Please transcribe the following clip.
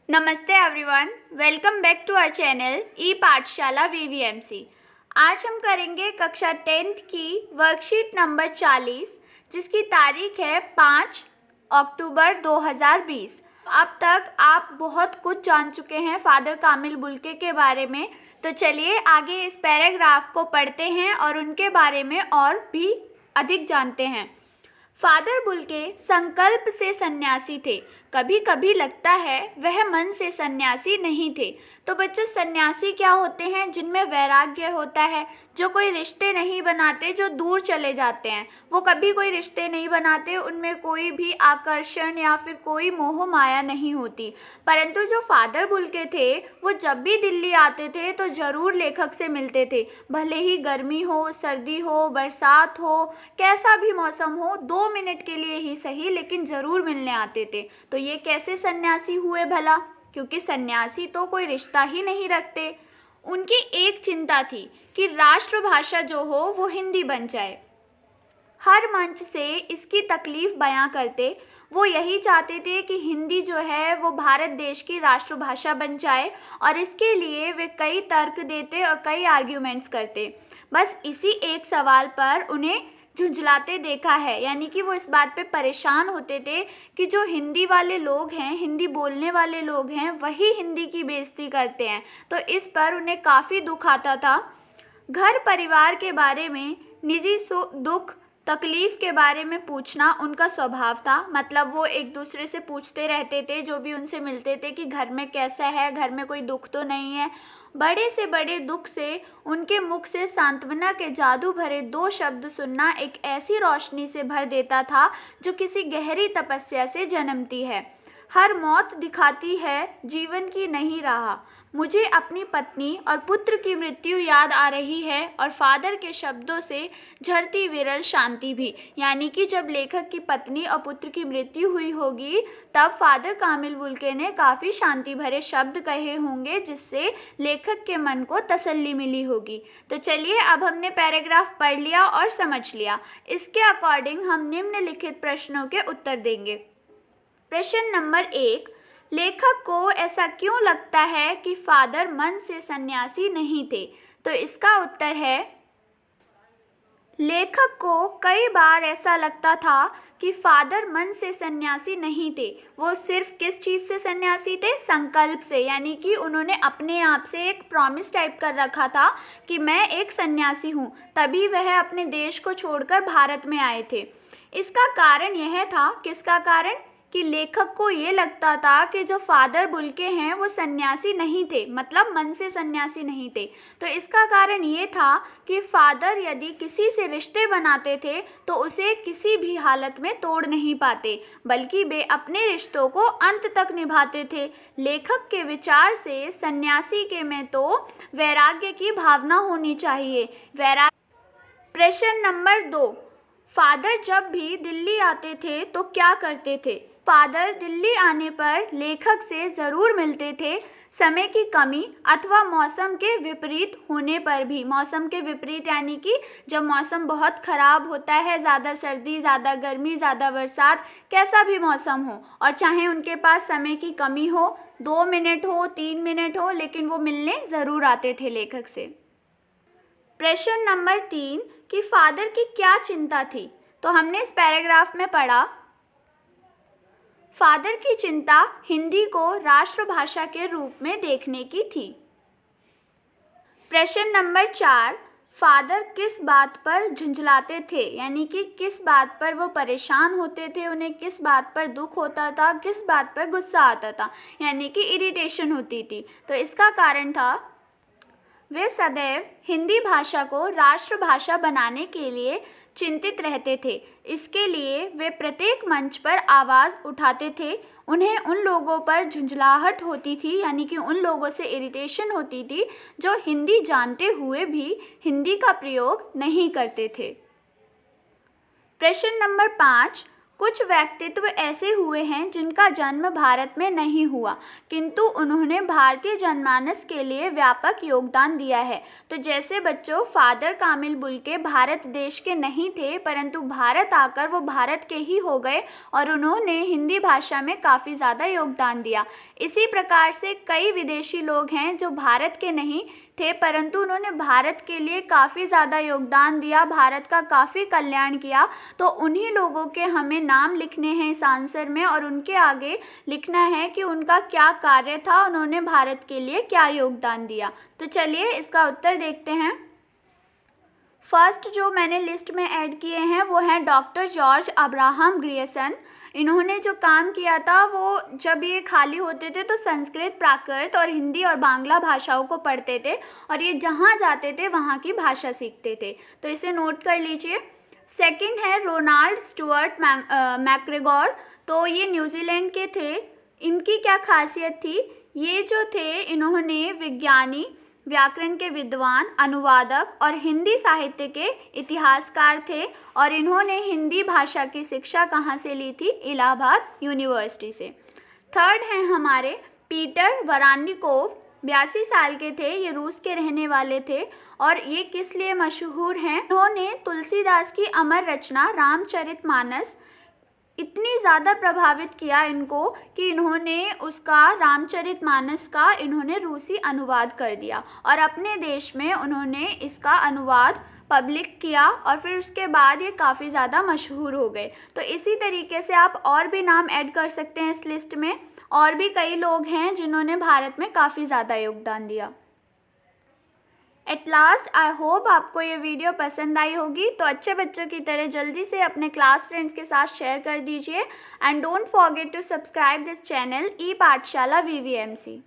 नमस्ते everyone, welcome back to our channel e Pathshala VVMC. आज हम करेंगे कक्षा 10th की वर्कशीट नंबर 40 जिसकी तारीख है 5 अक्टूबर 2020। अब तक आप बहुत कुछ जान चुके हैं फादर कामिल बुल्के के बारे में, तो चलिए आगे इस पैराग्राफ को पढ़ते हैं और उनके बारे में और भी अधिक जानते हैं। फादर बुल्के संकल्प से सन्यासी थे। कभी कभी लगता है वह मन से सन्यासी नहीं थे। तो बच्चों, सन्यासी क्या होते हैं? जिनमें वैराग्य होता है, जो कोई रिश्ते नहीं बनाते, जो दूर चले जाते हैं। वो कभी कोई रिश्ते नहीं बनाते, उनमें कोई भी आकर्षण या फिर कोई मोह माया नहीं होती। परंतु जो फादर बुल्के थे वो जब भी दिल्ली आते थे तो ज़रूर लेखक से मिलते थे। भले ही गर्मी हो, सर्दी हो, बरसात हो, कैसा भी मौसम हो, 2 मिनट के लिए ही सही लेकिन ज़रूर मिलने आते थे। तो ये कैसे सन्यासी हुए भला? क्योंकि सन्यासी तो कोई रिश्ता ही नहीं रखते। उनकी एक चिंता थी कि राष्ट्रभाषा जो हो वो हिंदी बन जाए। हर मंच से इसकी तकलीफ़ बयां करते। वो यही चाहते थे कि हिंदी जो है वो भारत देश की राष्ट्रभाषा बन जाए और इसके लिए वे कई तर्क देते और कई आर्ग्यूमेंट्स करते। बस इसी एक सवाल पर उन्हें झुंझलाते देखा है, यानी कि वो इस बात पे परेशान होते थे कि जो हिंदी वाले लोग हैं, हिंदी बोलने वाले लोग हैं, वही हिंदी की बेइज्जती करते हैं। तो इस पर उन्हें काफ़ी दुख आता था। घर परिवार के बारे में, निजी दुख तकलीफ़ के बारे में पूछना उनका स्वभाव था। मतलब वो एक दूसरे से पूछते रहते थे, जो भी उनसे मिलते थे, कि घर में कैसा है, घर में कोई दुख तो नहीं है। बड़े से बड़े दुख से उनके मुख से सांत्वना के जादू भरे 2 शब्द सुनना एक ऐसी रोशनी से भर देता था जो किसी गहरी तपस्या से जन्मती है। हर मौत दिखाती है जीवन की नहीं राह। मुझे अपनी पत्नी और पुत्र की मृत्यु याद आ रही है और फादर के शब्दों से झरती विरल शांति भी। यानी कि जब लेखक की पत्नी और पुत्र की मृत्यु हुई होगी तब फादर कामिल बुल्के ने काफ़ी शांति भरे शब्द कहे होंगे, जिससे लेखक के मन को तसल्ली मिली होगी। तो चलिए, अब हमने पैराग्राफ पढ़ लिया और समझ लिया। इसके अकॉर्डिंग हम निम्नलिखित प्रश्नों के उत्तर देंगे। प्रश्न नंबर 1, लेखक को ऐसा क्यों लगता है कि फादर मन से सन्यासी नहीं थे? तो इसका उत्तर है, लेखक को कई बार ऐसा लगता था कि फादर मन से सन्यासी नहीं थे। वो सिर्फ किस चीज़ से सन्यासी थे? संकल्प से। यानी कि उन्होंने अपने आप से एक प्रॉमिस टाइप कर रखा था कि मैं एक सन्यासी हूँ, तभी वह अपने देश को छोड़कर भारत में आए थे। इसका कारण यह था, किसका कारण? कि लेखक को ये लगता था कि जो फादर बुल्के हैं वो सन्यासी नहीं थे, मतलब मन से सन्यासी नहीं थे। तो इसका कारण ये था कि फादर यदि किसी से रिश्ते बनाते थे तो उसे किसी भी हालत में तोड़ नहीं पाते, बल्कि वे अपने रिश्तों को अंत तक निभाते थे। लेखक के विचार से सन्यासी के में तो वैराग्य की भावना होनी चाहिए। प्रश्न नंबर 2, फादर जब भी दिल्ली आते थे तो क्या करते थे? फादर दिल्ली आने पर लेखक से ज़रूर मिलते थे। समय की कमी अथवा मौसम के विपरीत होने पर भी। मौसम के विपरीत यानी कि जब मौसम बहुत ख़राब होता है, ज़्यादा सर्दी, ज़्यादा गर्मी, ज़्यादा बरसात, कैसा भी मौसम हो, और चाहे उनके पास समय की कमी हो, 2 मिनट हो, 3 मिनट हो, लेकिन वो मिलने ज़रूर आते थे लेखक से। प्रश्न नंबर 3, कि फादर की क्या चिंता थी? तो हमने इस पैराग्राफ में पढ़ा, फादर की चिंता हिंदी को राष्ट्रभाषा के रूप में देखने की थी। प्रश्न नंबर 4, फादर किस बात पर झुंझलाते थे? यानी कि किस बात पर वो परेशान होते थे, उन्हें किस बात पर दुख होता था, किस बात पर गुस्सा आता था, यानी कि इरिटेशन होती थी। तो इसका कारण था, वे सदैव हिंदी भाषा को राष्ट्रभाषा बनाने के लिए चिंतित रहते थे। इसके लिए वे प्रत्येक मंच पर आवाज़ उठाते थे। उन्हें उन लोगों पर झुंझलाहट होती थी, यानी कि उन लोगों से इरिटेशन होती थी जो हिंदी जानते हुए भी हिंदी का प्रयोग नहीं करते थे। प्रश्न नंबर 5, कुछ व्यक्तित्व ऐसे हुए हैं जिनका जन्म भारत में नहीं हुआ, किंतु उन्होंने भारतीय जनमानस के लिए व्यापक योगदान दिया है। तो जैसे बच्चों, फादर कामिल बुल्के भारत देश के नहीं थे, परंतु भारत आकर वो भारत के ही हो गए और उन्होंने हिंदी भाषा में काफ़ी ज़्यादा योगदान दिया। इसी प्रकार से कई विदेशी लोग हैं जो भारत के नहीं थे, परंतु उन्होंने भारत के लिए काफ़ी ज़्यादा योगदान दिया, भारत का काफ़ी कल्याण किया। तो उन्हीं लोगों के हमें नाम लिखने हैं इस आंसर में और उनके आगे लिखना है कि उनका क्या कार्य था, उन्होंने भारत के लिए क्या योगदान दिया। तो चलिए इसका उत्तर देखते हैं। फर्स्ट जो मैंने लिस्ट में ऐड किए हैं वो हैं डॉक्टर जॉर्ज अब्राहम ग्रियर्सन। इन्होंने जो काम किया था वो जब ये खाली होते थे तो संस्कृत, प्राकृत और हिंदी और बांग्ला भाषाओं को पढ़ते थे और ये जहाँ जाते थे वहाँ की भाषा सीखते थे। तो इसे नोट कर लीजिए। सेकंड है रोनाल्ड स्टुअर्ट मैकग्रेगोर। तो ये न्यूजीलैंड के थे। इनकी क्या खासियत थी? ये जो थे इन्होंने विज्ञानी, व्याकरण के विद्वान, अनुवादक और हिंदी साहित्य के इतिहासकार थे और इन्होंने हिंदी भाषा की शिक्षा कहाँ से ली थी? इलाहाबाद यूनिवर्सिटी से। थर्ड हैं हमारे पीटर वरानिकोव। 82 साल के थे, ये रूस के रहने वाले थे और ये किस लिए मशहूर हैं? इन्होंने तुलसीदास की अमर रचना रामचरितमानस इतनी ज़्यादा प्रभावित किया इनको कि इन्होंने उसका रामचरितमानस का इन्होंने रूसी अनुवाद कर दिया और अपने देश में उन्होंने इसका अनुवाद पब्लिक किया और फिर उसके बाद ये काफ़ी ज़्यादा मशहूर हो गए। तो इसी तरीके से आप और भी नाम ऐड कर सकते हैं इस लिस्ट में। और भी कई लोग हैं जिन्होंने भारत में काफ़ी ज़्यादा योगदान दिया। एट लास्ट आई होप आपको ये वीडियो पसंद आई होगी। तो अच्छे बच्चों की तरह जल्दी से अपने क्लास फ्रेंड्स के साथ शेयर कर दीजिए and don't forget to subscribe this channel e Pathshala VVMC।